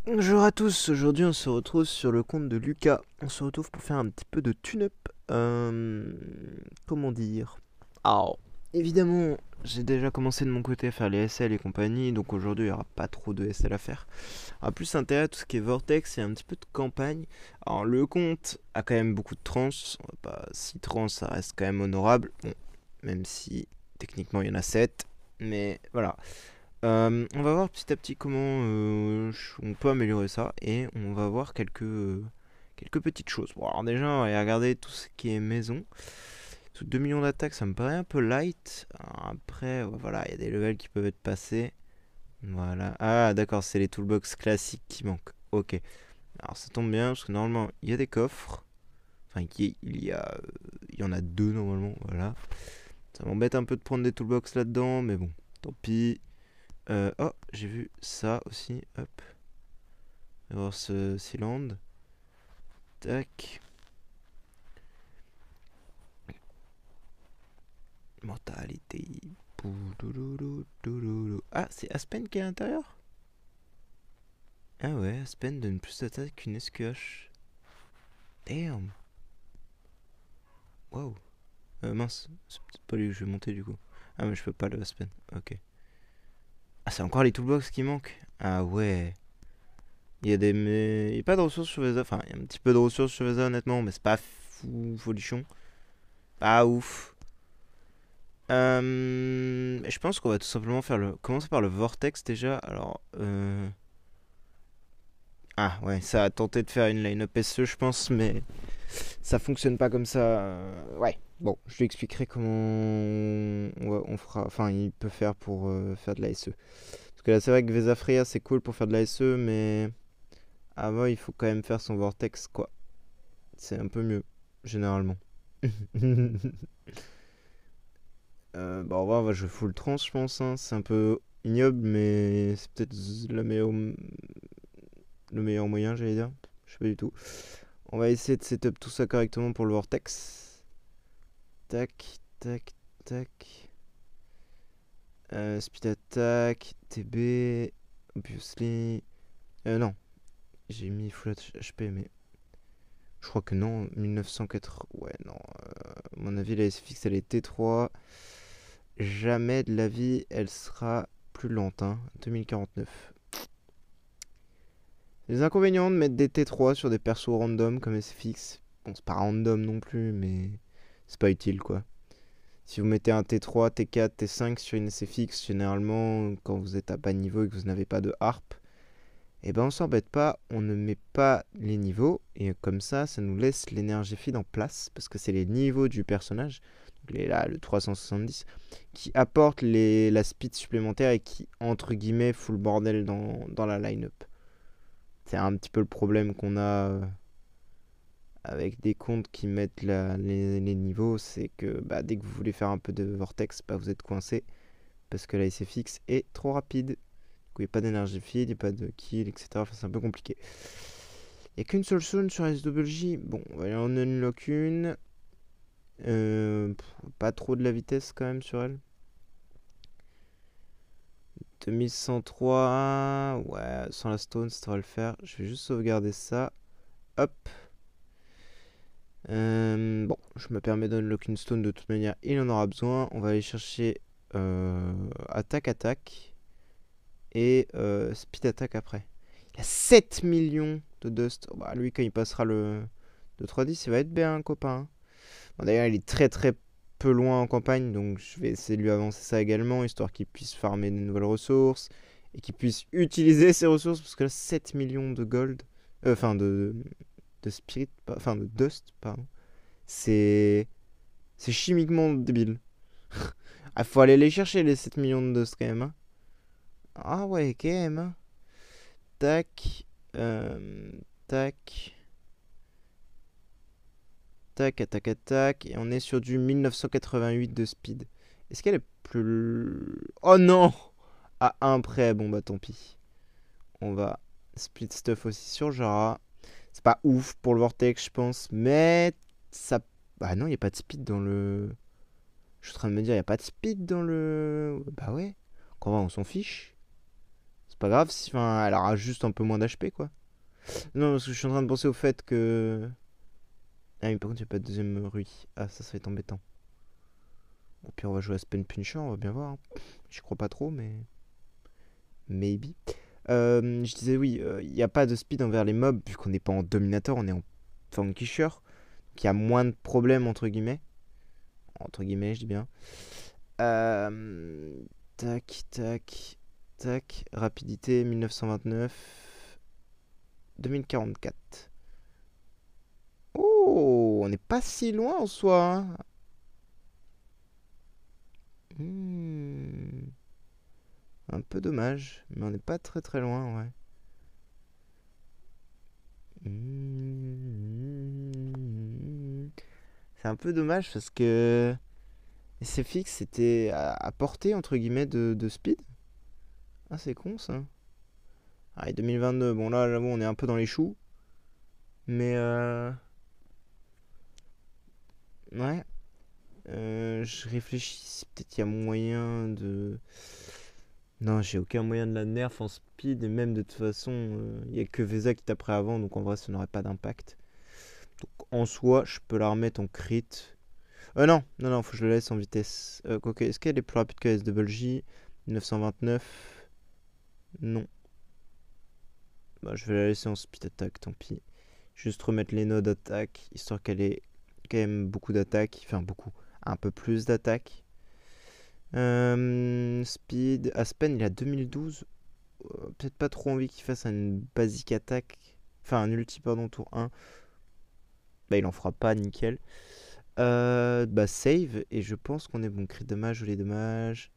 Bonjour à tous, aujourd'hui on se retrouve sur le compte de Lucas. On se retrouve pour faire un petit peu de tune-up. Comment dire? Alors, évidemment, j'ai déjà commencé de mon côté à faire les SL et compagnie, donc aujourd'hui il n'y aura pas trop de SL à faire. On va plus s'intéresser à tout ce qui est Vortex et un petit peu de campagne. Alors, le compte a quand même beaucoup de trans. On va pas, 6 trans, ça reste quand même honorable. Bon, même si techniquement il y en a 7. Mais voilà. On va voir petit à petit comment on peut améliorer ça et on va voir quelques petites choses. Bon, alors déjà, on va regarder tout ce qui est maison. Sous 2 millions d'attaques, ça me paraît un peu light. Alors après, voilà, il y a des levels qui peuvent être passés. Voilà. Ah, d'accord, c'est les toolbox classiques qui manquent. Ok. Alors ça tombe bien parce que normalement, il y a des coffres. Enfin, il y en a deux normalement. Voilà. Ça m'embête un peu de prendre des toolbox là-dedans, mais bon, tant pis. Oh, j'ai vu ça aussi. Hop. On va voir ce Sealand. Tac. Mortalité. Ah, c'est Aspen qui est à l'intérieur. Ah ouais, Aspen donne plus d'attaque qu'une SQH. Damn. Wow. Mince, c'est peut-être pas lui que je vais monter du coup. Ah, mais je peux pas le Aspen. Ok. Ah, c'est encore les toolbox qui manquent. Ah ouais. Il y a pas de ressources sur Vesa. Enfin, il y a un petit peu de ressources sur Vesa, honnêtement, mais c'est pas fou, folichon. Pas ouf. Je pense qu'on va tout simplement commencer par le Vortex déjà. Alors, ah ouais, ça a tenté de faire une line-up SE, je pense, mais ça fonctionne pas comme ça. Ouais, bon, je lui expliquerai comment on fera. Enfin, il peut faire pour faire de la SE. Parce que là, c'est vrai que Vesa Freya, c'est cool pour faire de la SE, mais avant, il faut quand même faire son Vortex, quoi. C'est un peu mieux, généralement. Bah, en vrai, on va jouer full trans, je pense, hein. C'est un peu ignoble, mais c'est peut-être le meilleur moyen, j'allais dire. Je sais pas du tout. On va essayer de setup tout ça correctement pour le vortex. Tac, tac, tac. Speed attack, TB, obviously. Non, j'ai mis full HP, mais je crois que non. 1904. Ouais, non. À mon avis, la SFX, elle est T3. Jamais de la vie, elle sera plus lente. Hein. 2049. Les inconvénients de mettre des T3 sur des persos random comme SFX. Bon, c'est pas random non plus, mais c'est pas utile quoi. Si vous mettez un T3, T4, T5 sur une SFX, généralement, quand vous êtes à bas niveau et que vous n'avez pas de harpe, eh ben on s'embête pas, on ne met pas les niveaux, et comme ça nous laisse l'énergie feed en place, parce que c'est les niveaux du personnage, donc là, le 370, qui apporte la speed supplémentaire et qui, entre guillemets, fout le bordel dans la line-up. C'est un petit peu le problème qu'on a avec des comptes qui mettent les niveaux, c'est que bah, dès que vous voulez faire un peu de vortex, bah, vous êtes coincé parce que la SFX est trop rapide. Du coup, il n'y a pas d'énergie feed, il n'y a pas de kill, etc. Enfin, c'est un peu compliqué. Il n'y a qu'une seule zone sur SWJ. Bon, on va aller en unlock une. Pas trop de la vitesse quand même sur elle. 2103. Ouais, sans la stone, ça devrait le faire. Je vais juste sauvegarder ça. Hop. Bon, je me permets d'unlock une stone de toute manière, il en aura besoin. On va aller chercher attaque et speed attack après. Il y a 7 millions de dust. Oh, bah, lui, quand il passera le 310, il va être bien, copain. Bon, d'ailleurs, il est très très peu loin en campagne, donc je vais essayer de lui avancer ça également, histoire qu'il puisse farmer de nouvelles ressources et qu'il puisse utiliser ses ressources, parce que là, 7 millions de gold, enfin de spirit, enfin de dust, pardon. C'est c'est chimiquement débile. Ah, faut aller les chercher les 7 millions de dust quand même. Hein. Ah ouais, quand même. Hein. Tac. euh, tac. Tac, attaque, attaque. Et on est sur du 1988 de speed. Est-ce qu'elle est plus... Oh non. À un près, bon bah tant pis. On va split stuff aussi sur Jara. C'est pas ouf pour le Vortex, je pense. Mais ça... Bah non, il n'y a pas de speed dans le... Je suis en train de me dire, il n'y a pas de speed dans le... Bah ouais. Quand on s'en fiche. C'est pas grave si, enfin, elle aura juste un peu moins d'HP, quoi. Non, parce que je suis en train de penser au fait que... Ah oui, par contre, il n'y a pas de deuxième rui. Ah, ça va être embêtant. Au pire, on va jouer à Spell Pincher, on va bien voir, hein. J'y crois pas trop, mais... Maybe. Je disais oui, il n'y a pas de speed envers les mobs, vu qu'on n'est pas en Dominator, on est en Vanquisher. Donc il y a moins de problèmes, entre guillemets. Entre guillemets, je dis bien. Tac, tac, tac. Rapidité 1929. 2044. Oh, on n'est pas si loin en soi, hein. Hmm, un peu dommage, mais on n'est pas très très loin, ouais. Hmm, c'est un peu dommage parce que SFX c'était à portée entre guillemets de speed. Ah, c'est con ça. Ah, et 2022, bon là, j'avoue, on est un peu dans les choux. Mais ouais. Je réfléchis, peut-être qu'il y a moyen de. Non, j'ai aucun moyen de la nerf en speed, et même de toute façon, il n'y a que Vesa qui taperait avant, donc en vrai, ça n'aurait pas d'impact. Donc en soi, je peux la remettre en crit. Non, non, non, faut que je la laisse en vitesse. Quoique, est-ce qu'elle est plus rapide que la SWJ 929. Non. Bah, je vais la laisser en speed attack, tant pis. Juste remettre les nodes attaque, histoire qu'elle ait quand même beaucoup d'attaque. Enfin, beaucoup. Un peu plus d'attaque. Speed. Aspen, il a 2012. Peut-être pas trop envie qu'il fasse une basic attaque. Enfin, un ulti, pardon, tour 1. Bah, il en fera pas, nickel. Bah, save. Et je pense qu'on est bon. Crit dommage ou les dommages.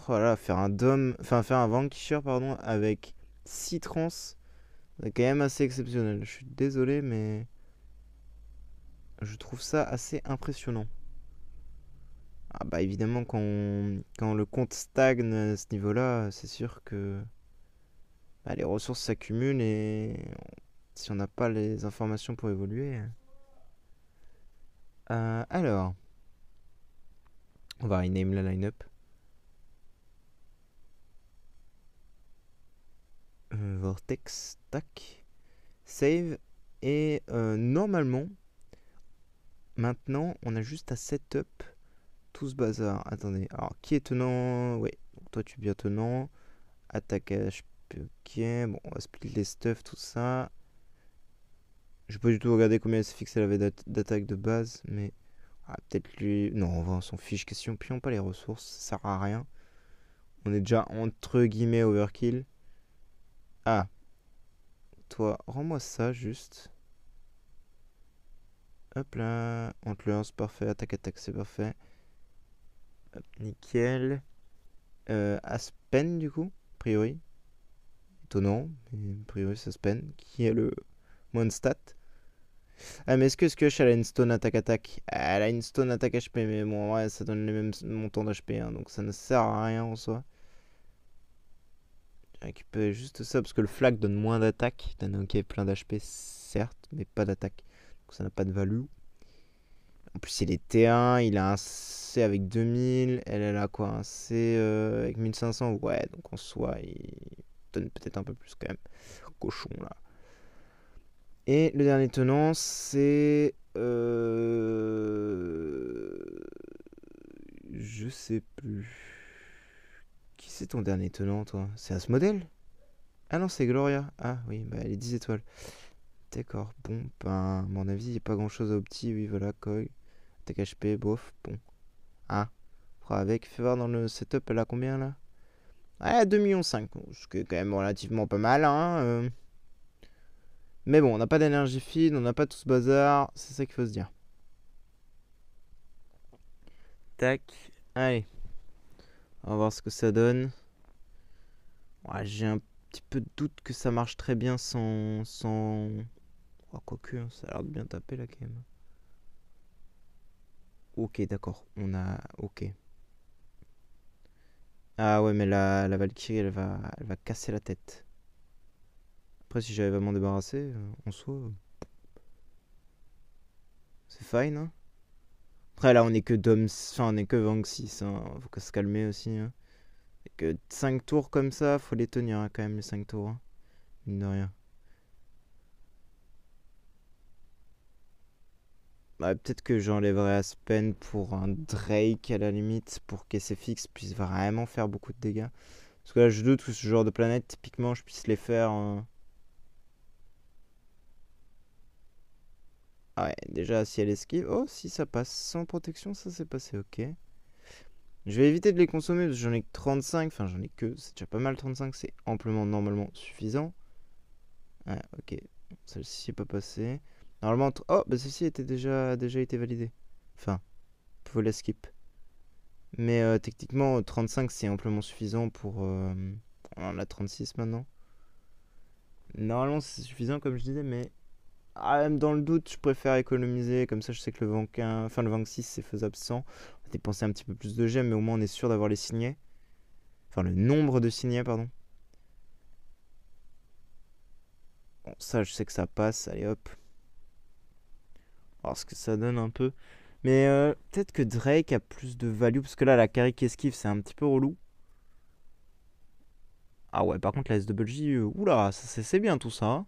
Oh là là, faire un dom. Enfin, faire un vanquisher, pardon, avec 6 trans. C'est quand même assez exceptionnel. Je suis désolé, mais je trouve ça assez impressionnant. Ah bah évidemment, quand le compte stagne à ce niveau-là, c'est sûr que bah, les ressources s'accumulent et si on n'a pas les informations pour évoluer. Alors, on va rename la line-up. Vortex, tac, save. Et normalement, maintenant, on a juste à setup tout ce bazar. Attendez, alors qui est tenant? Ouais, donc toi tu es bien tenant. Attaque HP, ok. Bon, on va split les stuff, tout ça. Je peux pas du tout regarder combien elle s'est fixée elle avait d'attaque de base, mais. Ah, peut-être lui. Non, on s'en fiche. Question pion, pas les ressources, ça sert à rien. On est déjà entre guillemets overkill. Ah, toi, rends-moi ça juste. Hop là, on te lance, parfait. Attaque, attaque, c'est parfait. Hop, nickel. Aspen, du coup, a priori. Étonnant, mais a priori, c'est Aspen qui est le moins de stats. Ah, mais est-ce que Skush elle a une stone attaque attaque? Elle a une stone attaque HP, mais bon, ouais, ça donne les mêmes montants d'HP, hein, donc ça ne sert à rien en soi. J'ai récupéré juste ça parce que le flag donne moins d'attaque. Il donne ok, plein d'HP, certes, mais pas d'attaque. Donc ça n'a pas de value. En plus, il est T1, il a un C avec 2000. Elle a quoi? Un C avec 1500. Ouais, donc en soi, il donne peut-être un peu plus quand même. Cochon là. Et le dernier tenant, c'est. Je sais plus. Qui c'est ton dernier tenant, toi? C'est Asmodel? Ah non, c'est Gloria. Ah oui, bah elle est 10 étoiles. D'accord, bon, ben, à mon avis, il n'y a pas grand chose à opti. Oui, voilà, Koi. Attaque HP, bof, bon. Ah, on fera avec. Fais voir dans le setup, elle a combien là? Ah, 2,5 millions. Ce qui est quand même relativement pas mal, hein. Mais bon, on n'a pas d'énergie feed, on n'a pas tout ce bazar. C'est ça qu'il faut se dire. Tac. Allez, on va voir ce que ça donne. Ouais, j'ai un petit peu de doute que ça marche très bien sans... Oh, quoique, hein, ça a l'air de bien taper là quand même. Ok, d'accord. On a... Ok. Ah ouais, mais la Valkyrie, elle va casser la tête. Après, si j'arrive à m'en débarrasser, en soi, c'est fine, hein. Après, là, on est que Dom. Enfin, on est que Vang 6. Hein. Faut que se calmer aussi. Hein. Et que 5 tours comme ça, faut les tenir hein, quand même, les 5 tours. Hein. Mine de rien. Bah, peut-être que j'enlèverai Aspen pour un Drake à la limite, pour qu'SFX puisse vraiment faire beaucoup de dégâts. Parce que là, je doute que ce genre de planète, typiquement, je puisse les faire. Ah ouais, déjà, si elle esquive. Oh, si ça passe sans protection, ça c'est passé, ok. Je vais éviter de les consommer parce que j'en ai que 35. Enfin, j'en ai que. C'est déjà pas mal, 35. C'est amplement, normalement, suffisant. Ouais, ok. Celle-ci n'est pas passée. Normalement. Oh, bah celle-ci était déjà été validée. Enfin, faut la skip. Mais techniquement, 35 c'est amplement suffisant pour. On en a 36 maintenant. Normalement, c'est suffisant, comme je disais, mais. Ah, même dans le doute, je préfère économiser. Comme ça, je sais que le Vank 1, enfin le Vank 6 c'est faisable sans. On va dépenser un petit peu plus de gemmes, mais au moins on est sûr d'avoir les signets. Enfin, le nombre de signets, pardon. Bon, ça, je sais que ça passe. Allez hop. Alors, ce que ça donne un peu. Mais peut-être que Drake a plus de value. Parce que là, la carry qui esquive, c'est un petit peu relou. Ah ouais, par contre, la SWJ, oula, ça c'est bien tout ça. Hein.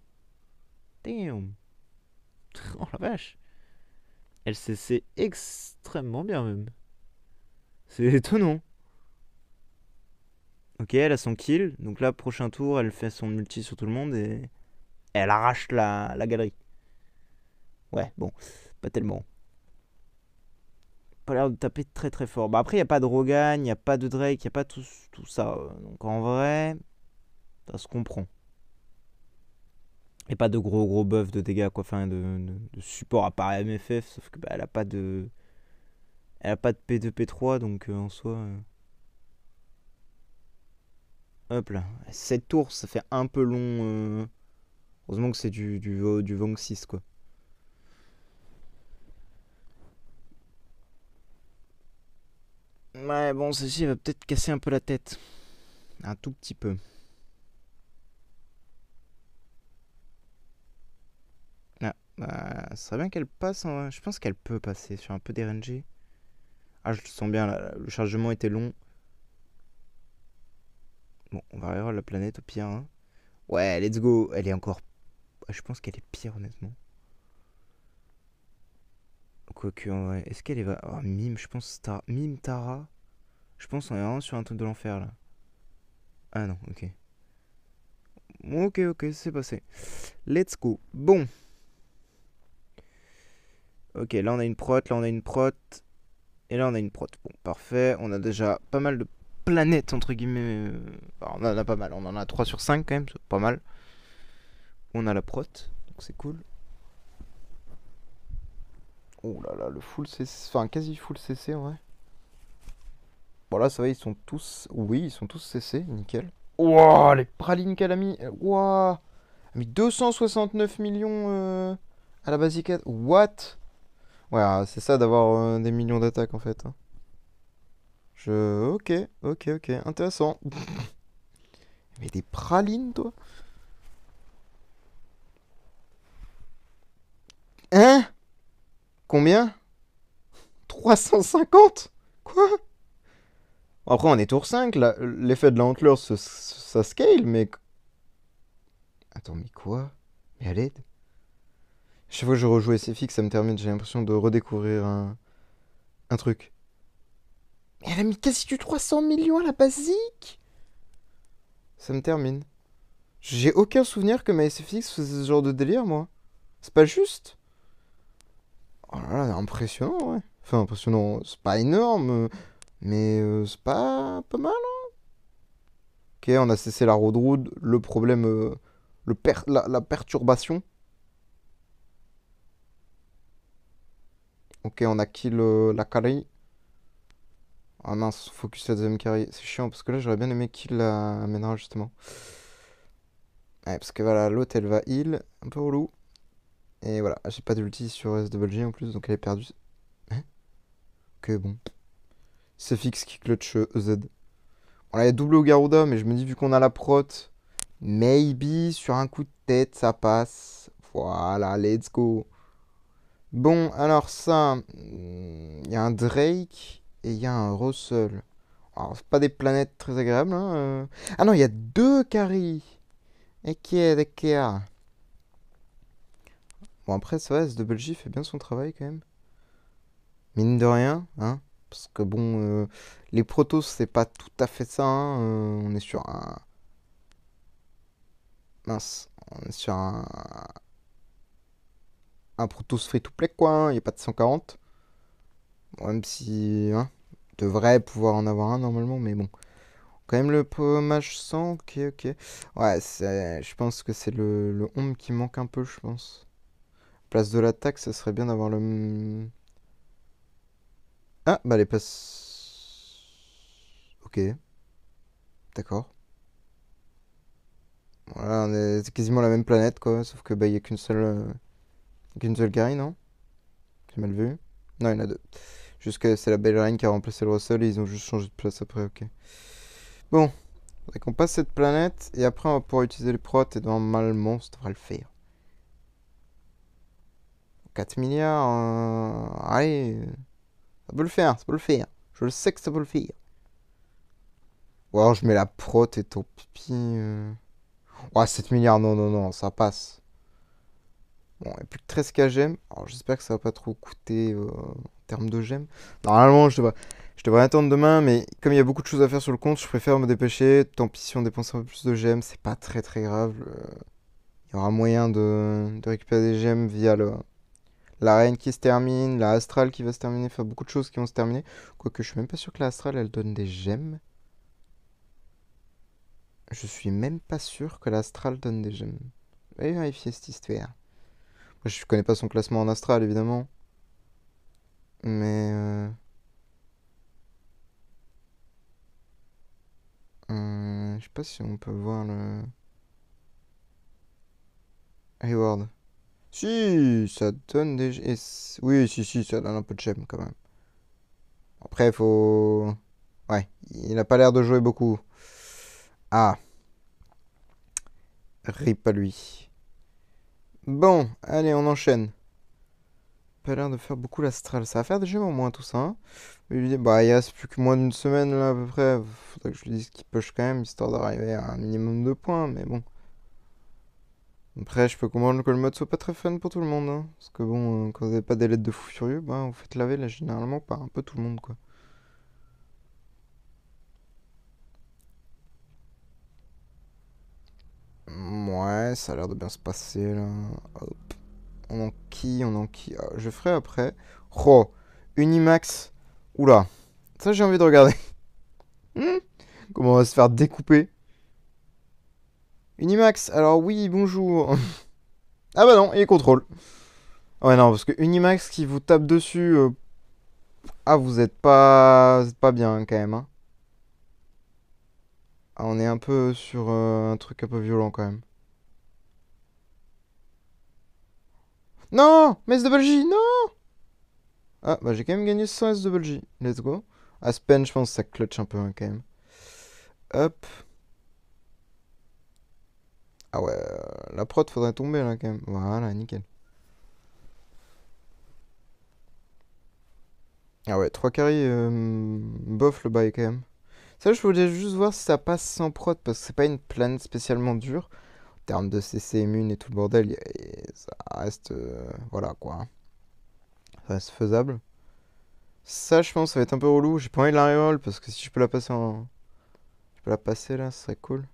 Damn. Oh la vache. LCC extrêmement bien même. C'est étonnant. Ok, elle a son kill. Donc là, prochain tour, elle fait son multi sur tout le monde et elle arrache la galerie. Ouais, bon, pas tellement. Pas l'air de taper très très fort. Bah après, il n'y a pas de Rogan, il n'y a pas de Drake, il n'y a pas tout ça. Donc en vrai, ça se comprend. Et pas de gros buffs de dégâts, quoi. Enfin, de support à part MFF, sauf que bah, elle a pas de. Elle a pas de P2, P3, donc en soi. Hop là. 7 tours, ça fait un peu long. Heureusement que c'est du Vang 6, quoi. Ouais, bon, ceci va peut-être casser un peu la tête. Un tout petit peu. Ah, bah, ça serait bien qu'elle passe. Hein. Je pense qu'elle peut passer sur un peu d'RNG. Ah, je le sens bien, là. Le chargement était long. Bon, on va regarder la planète au pire. Hein. Ouais, let's go. Elle est encore. Je pense qu'elle est pire, honnêtement. Quoique, ouais. Est-ce qu'elle est. Oh, Mime, je pense. Mime Tara. Je pense qu'on est vraiment sur un truc de l'enfer, là. Ah non, ok. Ok, c'est passé. Let's go. Bon. Ok, là on a une prot, là on a une prot. Et là on a une prot. Bon, parfait. On a déjà pas mal de planètes, entre guillemets. On en a pas mal. On en a 3 sur 5 quand même, c'est pas mal. On a la prot, donc c'est cool. Oh là là, le full CC. Enfin, quasi full CC en vrai. Bon là, ça va, ils sont tous. Oui, ils sont tous CC, nickel. Wouah, les pralines qu'elle a mis. Wouah. Elle a mis 269 millions à la basique. What? Ouais, c'est ça d'avoir des millions d'attaques en fait. Hein. Ok, intéressant. Mais des pralines, toi? Hein? Combien? 350? Quoi? Après, on est tour 5, là. L'effet de la Huntlers, ça scale, mais. Attends, mais quoi? Mais à l'aide? Chaque fois que je rejoue SFX, ça me termine, j'ai l'impression de redécouvrir un truc. Mais elle a mis quasi du 300 millions à la basique? Ça me termine. J'ai aucun souvenir que ma SFX faisait ce genre de délire, moi. C'est pas juste. Oh là là, impressionnant, ouais. Enfin, impressionnant, c'est pas énorme, mais c'est pas mal. Ok, on a cessé la road, le problème, la perturbation. Ok, on a kill la carry. Ah mince, focus la deuxième carry. C'est chiant parce que là j'aurais bien aimé kill la Menra justement. Ouais, parce que voilà, l'autre elle va heal, un peu relou. Et voilà, j'ai pas d'ulti sur SWG en plus donc elle est perdue. Hein. Ok, bon. C'est fixe qui clutch EZ. On a double au Garuda, mais je me dis vu qu'on a la prot, maybe sur un coup de tête ça passe. Voilà, let's go. Bon, alors ça, il y a un Drake et il y a un Russell. Alors, c'est pas des planètes très agréables, hein. Ah non, il y a deux Carry. Ok, d'accord. Bon, après, ça va, SWJ fait bien son travail quand même. Mine de rien, hein. Parce que bon, les protos, c'est pas tout à fait ça, hein. On est sur un. Mince. On est sur un Protoss free-to-play, quoi, hein. Il n'y a pas de 140. Bon, même si. Hein, devrait pouvoir en avoir un normalement, mais bon. Quand même le mage 100, ok, ok. Ouais, je pense que c'est le home qui manque un peu, je pense. Place de l'attaque, ça serait bien d'avoir le. Ah, bah les passes. Ok, d'accord. Voilà, on est c'est quasiment la même planète, quoi. Sauf que bah, il n'y a qu'une seule carry, non? J'ai mal vu. Non, il y en a deux. Juste que c'est la Belle Reine qui a remplacé le Russell et ils ont juste changé de place après, ok. Bon, faudrait qu'on passe cette planète et après on va pouvoir utiliser les prots et normalement ça devrait le faire. 4 milliards, allez, ça peut le faire, ça peut le faire. Je le sais que ça peut le faire. Ou alors je mets la prot et ton pipi. Ouais, 7 milliards, non, non, non, ça passe. Bon, il n'y a plus que 13 k gemmes. Alors j'espère que ça va pas trop coûter en termes de gemmes. Normalement, je devrais attendre demain, mais comme il y a beaucoup de choses à faire sur le compte, je préfère me dépêcher. Tant pis si on dépense un peu plus de gemmes, c'est pas très très grave. Il y aura moyen de récupérer des gemmes via la reine qui se termine, la astrale qui va se terminer, enfin beaucoup de choses qui vont se terminer. Quoique je suis même pas sûr que la astrale elle donne des gemmes. Je suis même pas sûr que l'astral donne des gemmes. Allez vérifier cette histoire. Moi, je connais pas son classement en astral évidemment. Mais je sais pas si on peut voir le reward. Si, ça donne des oui, si, si, ça donne un peu de gemmes quand même. Après, il faut. Ouais, il a pas l'air de jouer beaucoup. Ah, rip à lui. Bon, allez, on enchaîne. Pas l'air de faire beaucoup l'astral. Ça va faire des gemmes au moins tout ça, hein. Mais lui dit, bah, il reste plus que moins d'une semaine là à peu près. Faudrait que je lui dise qu'il push quand même, histoire d'arriver à un minimum de points, mais bon. Après, je peux comprendre que le mode soit pas très fun pour tout le monde, hein. Parce que bon, quand vous avez pas des lettres de fou furieux, bah, vous faites laver là généralement par un peu tout le monde, quoi. Ouais, ça a l'air de bien se passer là. Hop. On enquille. Ah, je ferai après. Oh, Unimax. Oula, ça j'ai envie de regarder. Comment on va se faire découper. Unimax, alors oui, bonjour. Ah bah non, il contrôle. Ouais, non, parce que Unimax qui vous tape dessus. Ah, vous êtes pas bien quand même, hein. Ah, on est un peu sur un truc un peu violent quand même. Non, mais SWJ, non. Ah, bah j'ai quand même gagné 100 SWJ. Let's go. Aspen, je pense que ça clutch un peu hein, quand même. Hop. Ah ouais, la prod faudrait tomber là quand même. Voilà, nickel. Ah ouais, 3 carries, bof le bail quand même. Ça, je voulais juste voir si ça passe sans prod parce que c'est pas une planète spécialement dure. En termes de CC immune et tout le bordel, ça reste. Voilà quoi, hein. Ça reste faisable. Ça, je pense, ça va être un peu relou. J'ai pas envie de la reroll parce que si je peux la passer en. Je peux la passer là, ce serait cool.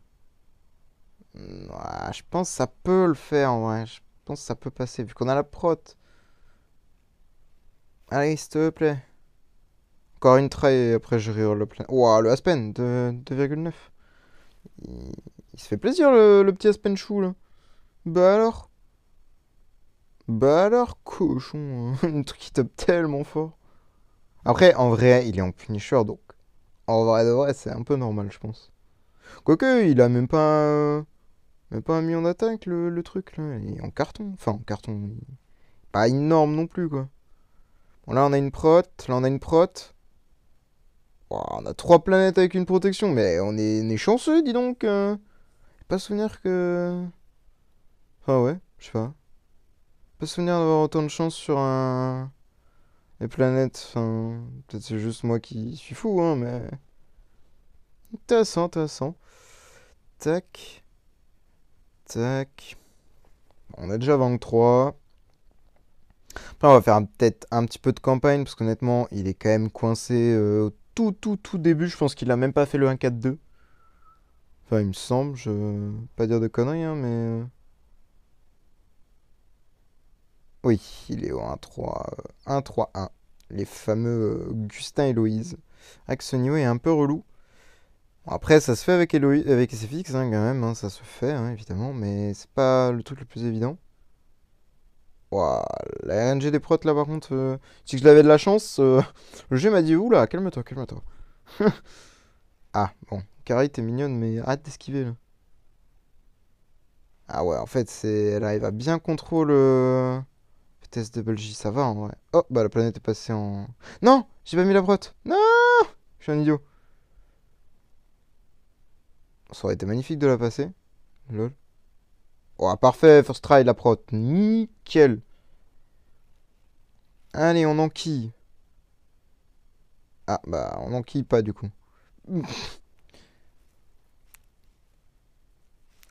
Ouais, je pense que ça peut le faire en vrai. Je pense que ça peut passer vu qu'on a la prot. Allez, s'il te plaît. Encore une try et après je reroll le plein. Ouah, le Aspen de 2,9. Il... il se fait plaisir le petit Aspen chou là. Bah alors. Bah alors, cochon, hein. Un truc qui tape tellement fort. Après, en vrai, il est en Punisher donc. En vrai de vrai, c'est un peu normal, je pense. Quoique, il a même pas 1 million d'attaques le truc là. Il est en carton. Enfin, en carton. Pas énorme non plus quoi. Bon, là on a une prot. Là on a une prot. Ouah, on a 3 planètes avec une protection. Mais on est chanceux, dis donc. Pas souvenir que. Ah ouais, je sais pas. Pas souvenir d'avoir autant de chance sur un... les planètes. Enfin, peut-être c'est juste moi qui suis fou, hein, mais... Intéressant, intéressant. Tac, tac. On a déjà 23. Après, on va faire peut-être un petit peu de campagne, parce qu'honnêtement, il est quand même coincé au tout début. Je pense qu'il a même pas fait le 1-4-2. Enfin, il me semble, je veux pas dire de conneries, hein, mais... Oui, il est au 1-3, 1-3-1. Les fameux Gustin et Loïse. Ah, que ce niveau est un peu relou. Bon, après, ça se fait avec, avec SFX, hein, quand même, hein, ça se fait, hein, évidemment, mais c'est pas le truc le plus évident. Ouah, la RNG des prots là par contre, si je l'avais de la chance, le jeu m'a dit oula, calme-toi, calme-toi. Ah, bon, Carrie, t'es mignonne, mais arrête d'esquiver là. Ah ouais, en fait, elle arrive à bien contrôler vitesse double J, ça va en vrai. Oh, bah la planète est passée en. Non, j'ai pas mis la prot. Non, je suis un idiot. Ça aurait été magnifique de la passer. Lol. Oh, parfait, first try la prot. Nickel. Allez, on enquille. Ah, bah, on enquille pas du coup.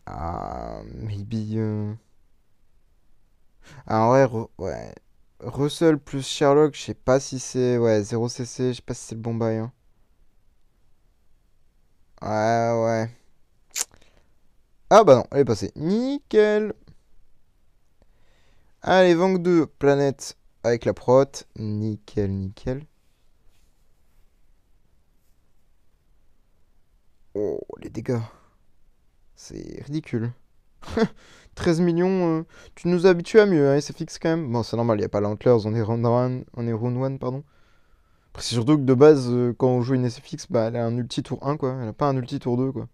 Ah, maybe. Ah, en vrai, ouais. Russell plus Sherlock, je sais pas si c'est. Ouais, 0cc, je sais pas si c'est le bon bail, hein. Ouais, ouais. Ah, bah non, elle est passée. Nickel. Allez, Vang 2, planète avec la prot. Nickel, nickel. Oh, les dégâts. C'est ridicule. 13 millions, tu nous habitues à mieux, hein, SFX quand même. Bon, c'est normal, il n'y a pas l'Antlers, on est round 1, pardon. Après, c'est surtout que de base, quand on joue une SFX, bah, elle a un ulti tour 1, quoi. Elle a pas un ulti tour 2, quoi.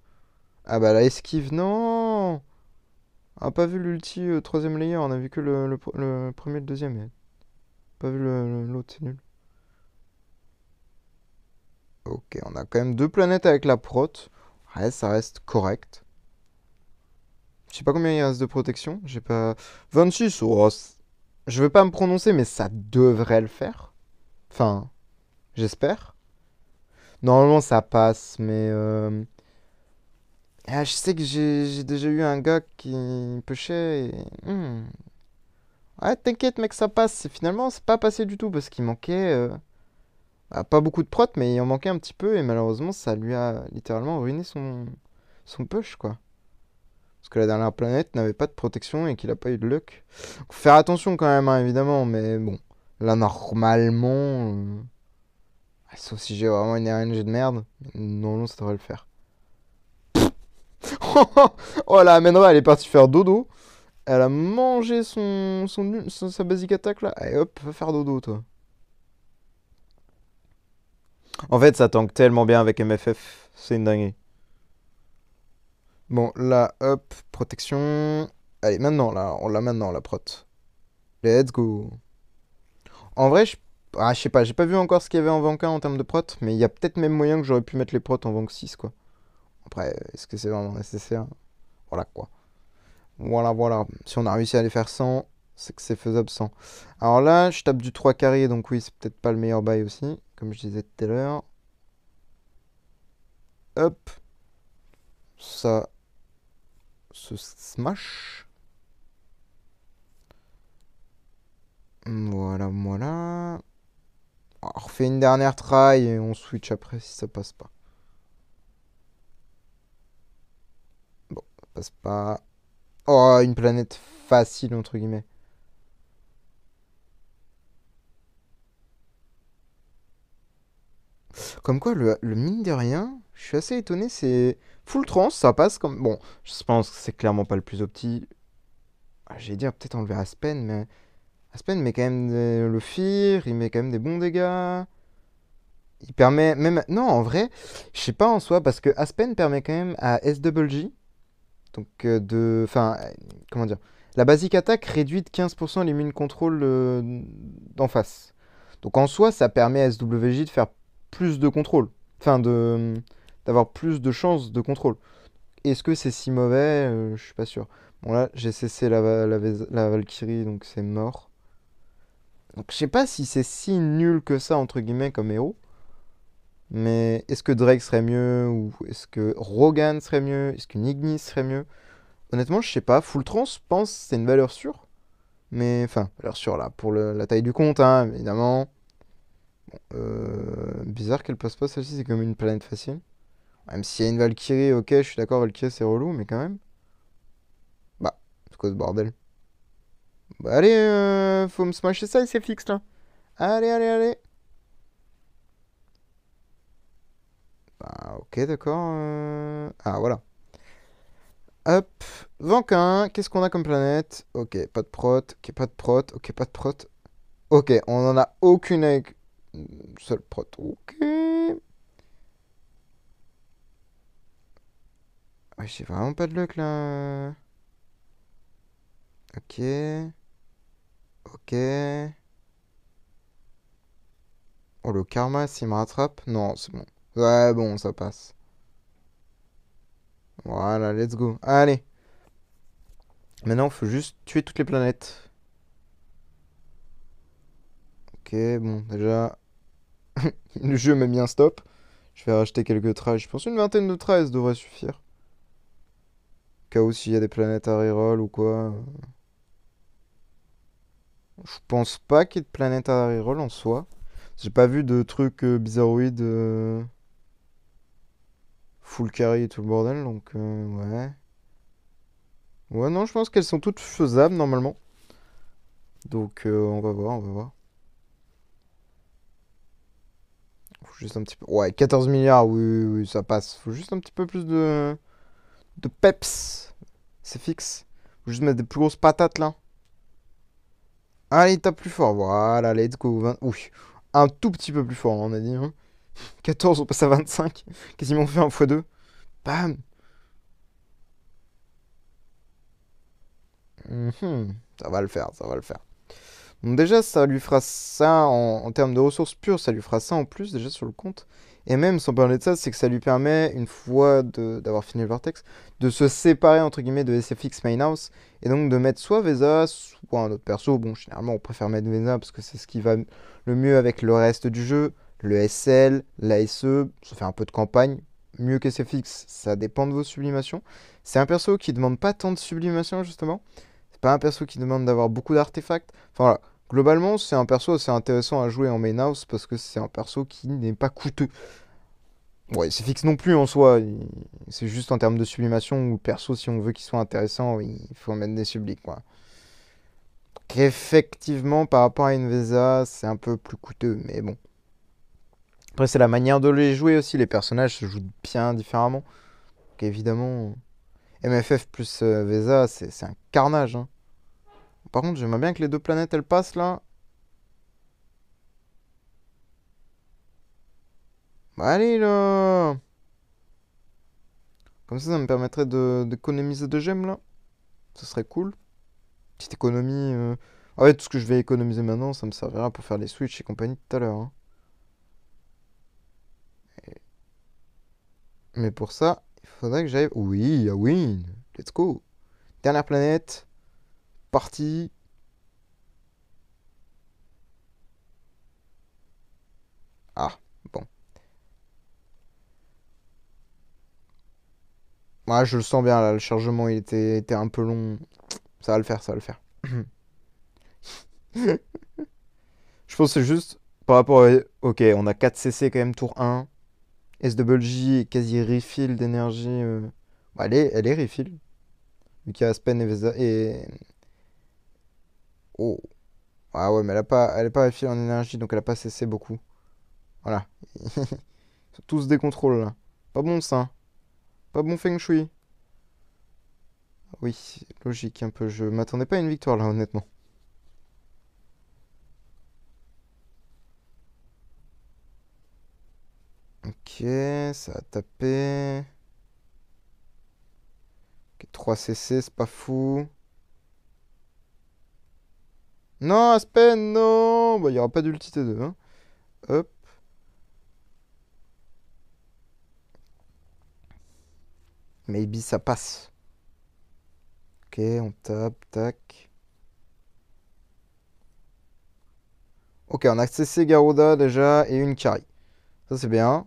Ah bah, la esquive, non. On a pas vu l'ulti troisième layer, on a vu que le premier et le deuxième. Pas vu l'autre, c'est nul. Ok, on a quand même deux planètes avec la prot. Ouais, ça reste correct. Je sais pas combien il reste de protection. J'ai pas. 26, oh, je vais pas me prononcer, mais ça devrait le faire. Enfin, j'espère. Normalement, ça passe, mais. Ah, je sais que j'ai déjà eu un gars qui pêchait et. Ouais, t'inquiète, mec, ça passe. Finalement, c'est pas passé du tout parce qu'il manquait. Bah, pas beaucoup de prot, mais il en manquait un petit peu et malheureusement, ça lui a littéralement ruiné son push, quoi. Parce que la dernière planète n'avait pas de protection et qu'il a pas eu de luck. Faut faire attention quand même, hein, évidemment, mais bon. Là, normalement. Sauf si j'ai vraiment une RNG de merde. Non, ça devrait le faire. Oh, la Amenra, elle est partie faire dodo. Elle a mangé sa basic attack là. Allez hop, va faire dodo, toi. En fait, ça tank tellement bien avec MFF. C'est une dinguerie. Bon, là, hop, protection. Allez, maintenant, là, on l'a maintenant, la prot. Let's go. En vrai, je sais pas, j'ai pas vu encore ce qu'il y avait en Vank 1 en termes de prot, mais il y a peut-être même moyen que j'aurais pu mettre les prots en Vank 6, quoi. Après, est-ce que c'est vraiment nécessaire? Voilà, quoi. Voilà, voilà. Si on a réussi à les faire sans, c'est que c'est faisable sans. Alors là, je tape du 3 carré, donc oui, c'est peut-être pas le meilleur bail aussi, comme je disais tout à l'heure. Hop. Ça se smash. Voilà, voilà. On refait une dernière try et on switch après si ça passe pas. Bon, ça passe pas. Oh, une planète facile, entre guillemets. Comme quoi, le mine de rien, je suis assez étonné, c'est full trans, ça passe comme... Bon, je pense que c'est clairement pas le plus opti. Ah, j'allais dire peut-être enlever Aspen, mais... Aspen met quand même le fear, il met quand même des bons dégâts. Il permet même... Non, en vrai, je sais pas en soi, parce que Aspen permet quand même à SWG, donc de... Enfin, comment dire? La basic attack réduit de 15% l'immune contrôle d'en face. Donc en soi, ça permet à SWJ de faire plus de contrôle. Enfin, d'avoir plus de chances de contrôle. est-ce que c'est si mauvais? Je suis pas sûr. Bon là, j'ai cessé la Valkyrie, donc c'est mort. Donc je sais pas si c'est si nul que ça, entre guillemets, comme héros. Mais est-ce que Drake serait mieux? Ou est-ce que Rogan serait mieux? Est-ce que Ignis serait mieux? Honnêtement, je sais pas. Full Trans, je pense que c'est une valeur sûre. Mais, enfin, valeur sûre là, pour la taille du compte, hein, évidemment. Bizarre qu'elle passe pas celle-ci, c'est comme une planète facile. Même s'il y a une Valkyrie, ok, je suis d'accord, Valkyrie c'est relou, mais quand même. Bah, c'est quoi ce bordel? Bah allez, faut me smasher ça et c'est fixe là. Allez, allez, allez. Bah ok, d'accord. Ah voilà. Hop, Vanquin, qu'est-ce qu'on a comme planète? Ok, pas de prot, ok, pas de prot, ok, pas de prot. Ok, on en a aucune avec une seule prot. Ok. Ouais, j'ai vraiment pas de luck là. Ok, ok. Oh, le karma, s'il me rattrape? Non, c'est bon. Ouais, bon, ça passe. Voilà, let's go. Allez. Maintenant, il faut juste tuer toutes les planètes. Ok, bon, déjà, le jeu m'a mis un stop. Je vais racheter quelques traces. Je pense une vingtaine de traces devrait suffire. Au cas où s'il y a des planètes à reroll ou quoi. Je pense pas qu'il y ait de planètes à reroll en soi. J'ai pas vu de trucs bizarroïdes full carry et tout le bordel, donc ouais. Ouais, non, je pense qu'elles sont toutes faisables normalement. Donc on va voir, on va voir. Faut juste un petit peu. Ouais, 14 milliards, oui, oui, oui, ça passe. Faut juste un petit peu plus de peps. C'est fixe. Faut juste mettre des plus grosses patates là. Allez, tape plus fort. Voilà, let's go. Oui, un tout petit peu plus fort, on a dit. Hein. 14, on passe à 25. Quasiment fait un x2. Bam. Mhm. Ça va le faire, ça va le faire. Donc déjà, ça lui fera ça en termes de ressources pures, ça lui fera ça en plus déjà sur le compte. Et même, sans parler de ça, c'est que ça lui permet, une fois d'avoir fini le Vortex, de se séparer entre guillemets de SFX Main House et donc de mettre soit Vesa, soit un autre perso. Bon, généralement, on préfère mettre Vesa parce que c'est ce qui va le mieux avec le reste du jeu. Le SL, l'ASE, ça fait un peu de campagne. Mieux que SFX, ça dépend de vos sublimations. C'est un perso qui demande pas tant de sublimation justement. C'est pas un perso qui demande d'avoir beaucoup d'artefacts. Enfin voilà, globalement, c'est un perso assez intéressant à jouer en main house parce que c'est un perso qui n'est pas coûteux. Ouais, c'est fixe non plus en soi. C'est juste en termes de sublimation ou perso, si on veut qu'il soit intéressant, il faut mettre des sublimes, quoi. Donc, effectivement, par rapport à une Vesa, c'est un peu plus coûteux, mais bon. Après, c'est la manière de les jouer aussi. Les personnages se jouent bien différemment. Donc, évidemment, MFF plus Vesa, c'est un carnage. Hein. Par contre, j'aimerais bien que les deux planètes elles passent là. Bah, allez là! Comme ça me permettrait d'économiser de gemmes là. Ce serait cool. Petite économie. Ah ouais, tout ce que je vais économiser maintenant, ça me servira pour faire les Switch et compagnie tout à l'heure. Hein. Mais pour ça, il faudrait que j'aille. Oui, ah oui, let's go. Dernière planète, partie. Ah, bon. Ah, je le sens bien là, le chargement il était un peu long. Ça va le faire, ça va le faire. Je pense que c'est juste par rapport à. Ok, on a 4 CC quand même, tour 1. SWJ est quasi refill d'énergie. Bah, elle est refill. Vu qu'il y a Aspen et Vesa. Et. Oh. Ah ouais, mais elle est pas refill en énergie, donc elle a pas cessé beaucoup. Voilà. Ils sont tous des contrôles là. Pas bon ça. Pas bon feng shui. Oui, logique un peu. Je m'attendais pas à une victoire là, honnêtement. Ok, ça a tapé. Ok, 3 CC, c'est pas fou. Non, Aspen, non! Bah, il y aura pas d'ulti T2. Hein. Hop. Maybe ça passe. Ok, on tape, tac. Ok, on a CC Garuda déjà et une carry. Ça c'est bien.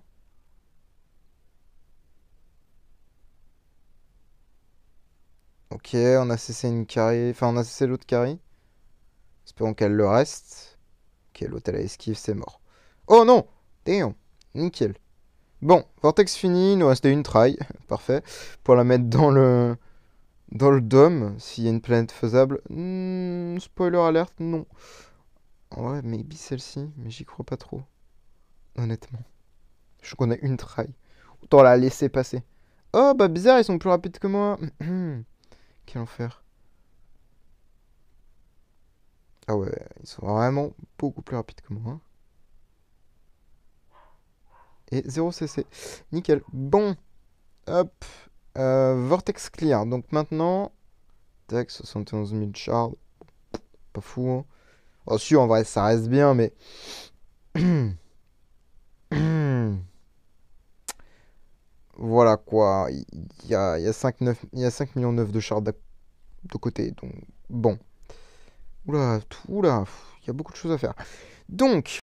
Ok, on a cessé une carry. Enfin, on a cessé l'autre carry. Espérons qu'elle le reste. Ok, l'autre elle a esquive, c'est mort. Oh non! Damn! Nickel. Bon, Vortex fini, il nous restait une try. Parfait. Pour la mettre dans le dôme, s'il y a une planète faisable. Spoiler alert, non. Ouais, maybe celle-ci, mais j'y crois pas trop. Honnêtement. Je crois qu'on a une try. Autant la laisser passer. Oh, bah bizarre, ils sont plus rapides que moi. Quel enfer. Ah ouais, ils sont vraiment beaucoup plus rapides que moi. Et 0 CC. Nickel. Bon, hop. Vortex clear. Donc maintenant, tac, 71 000 shards. Pas fou, hein. Oh, si, en vrai, ça reste bien, mais. Voilà quoi. Il y a 5, 9, il y a 5 millions 9 de shards de côté. Donc, bon. Oula, il y a beaucoup de choses à faire. Donc,